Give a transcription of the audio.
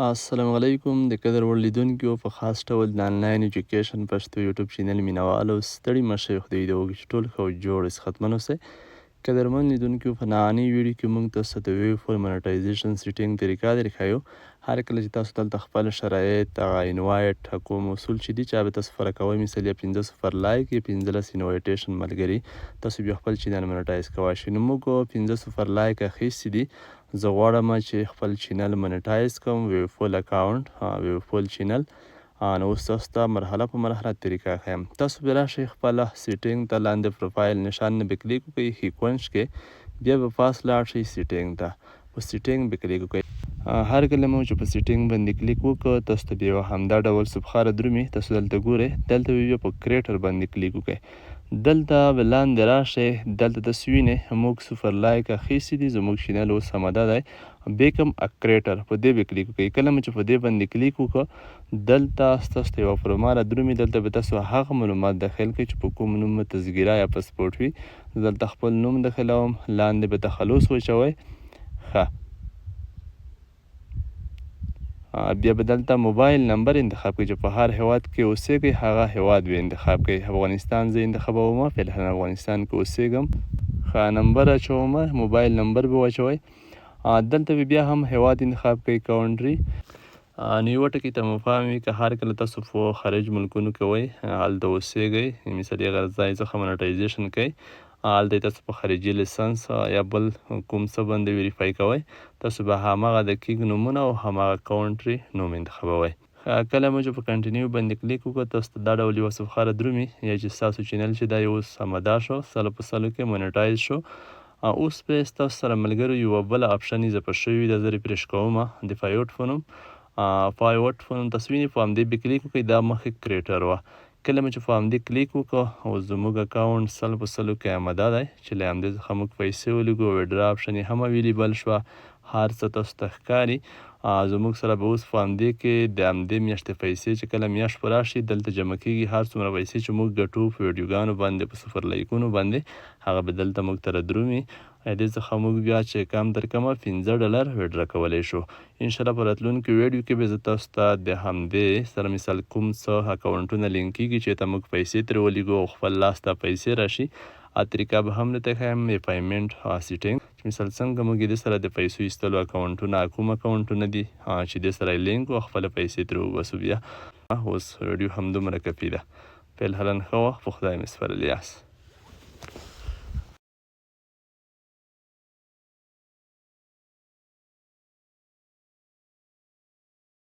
السلام علیکم د قدر وړ لیدونکو په خاص ډول د انلاین ایجوکیشن پښتو یوټیوب چینل مینوالو ستړي مشئ خدای دې وکړي چې ټول ښه او جوړ صحتمند اوسئ. قدرمن لیدونکو په نننۍ ویډیو کې موږ تاسو ته د ویو فور منټایزیشن سیټینګ طریقه درښیو. هر کله چې تاسو دلته خپل شرایط انوایټ کوم اصول چې دي چې به تاسو فرق کوئ، مثال یا 15 لایک یا 15 انوایټیشن ملګري تاسو بیا خپل چینل منټایز کوئ شئ. نو موږ 15 لایک اخیستي دي. زه غواړم چې خپل چینل منټایز کوم ویو فول اکاونټ ویو فول چینل. نو اوس تاسو ته مرحله په مرحله طریقه ښیم. تاسو بیا راشئ خپل سیټینګ ته، لاندې پروفایل نشان نه به کلیک وکړئ سیکونس کې، بیا به پاس لاړ شئ سیټینګ ته، په سیټینګ به کلیک وکړئ. هر کله مو چې په سیټینګ باندې کلیک وکړ تاسو ته بیا همدا ډول صفخاره درومي، تاسو دلته ګورئ، دلته بیا په کریټر باندې کلیک وکړئ. دلته به لاندې راشئ، دلته تاسو وینئ موږ 0 لایک اخیستي دي، زموږ چینل اوس آماده دی. بیکم ا کریټر په دې به کلیک وکړئ. کله مو چې په دې باندې کلیک وکړه دلته تاسو ته یوه فورماله درومي، دلته به تاسو هغه معلومات داخل کړئ چې په کوم نوم تذکیره یا پاسپورټ وي. دلته خپل نوم داخلوم، لاندې به تخلص وچوئ. ښه، بیا به دلته موبایل نمبر انتخاب کړئ چې په هر هیواد کې اوسیږئ هغه هیواد به انتخاب کړئ. افغانستان زه انتخابوم، فعلا افغانستان کې اوسیږم. ښه، نمبر اچوم، موبایل نمبر به واچوئ. دلته به بیا هم هیواد انتخاب کړئ، کاونټري. نو یوه ټکي ته مو پام وي که هر کله تاسو په خارج ملکونو کې وئ هلته اوسیږئ، مثال هغه ځای څخه منټایزیشن کوئ، هلته تاسو په خارجي لیسنس یا بل کوم څه باندې ویریفای کوئ، تاسو به هماغه د کیک نومونه او هماغه کاونټري نوم انتخابوئ. کله مو چې په کنټینیو باندې کلیک وکړه تاسو ته دا ډول یوه صفخاره درومي، یا چې ستاسو چینل چې دی اوس آماده شو، 100% کې منټایز شو. اوس به ستاسو سره ملګرو یوه بله اپشن اضافه شوې ده، زه ریفرش کوم، د فایوټ فونوم فایوټ فونوم تاسو وینئ، په همدې به کلیک وکړئ. دا مخکې کریټر وه، کله مو چې په همدې کلیک وکړو او زموږ اکاونټ 100% کې آماده دی چې له همدې څخه موږ پیسې ولګو، ویډرا اپشن یې هم اویلیبل شوه، هر څه تاسو ته ښکاري. زموږ سره به اوس په همدې کې د همدې میاشتې پیسې چې کله میاشت په راشي دلته جمع کیږي، هر څومره پیسې چې موږ ګټو په ویډیوګانو باندې، په 0 لایکونو باندې، هغه به دلته موږ ته درومي. دې څخه موږ بیا چې کم تر کمه $15 ویډرا کولی شو. انشاءالله په راتلونکي ویډیو کې به زه تاسو ته د همدې سره مثال کوم څه اکاونټونه لینک کیږي چې ته موږ پیسې ترې ولیږو او خپل لاس ته پیسې راشي، طریقه به هم درته ښیم، د پیمنټ سیټینګ چې مثال څنګه موږ دې سره د پیسو ایستلو اکاونټونه کوم اکاونټونه دي چې دې سره یې لینک او خپله پیسې ترې وباسو. بیا اوس ویډیو همدومره کافي ده. فعلا ښه وخت، په خدای مې سپارلی یاست.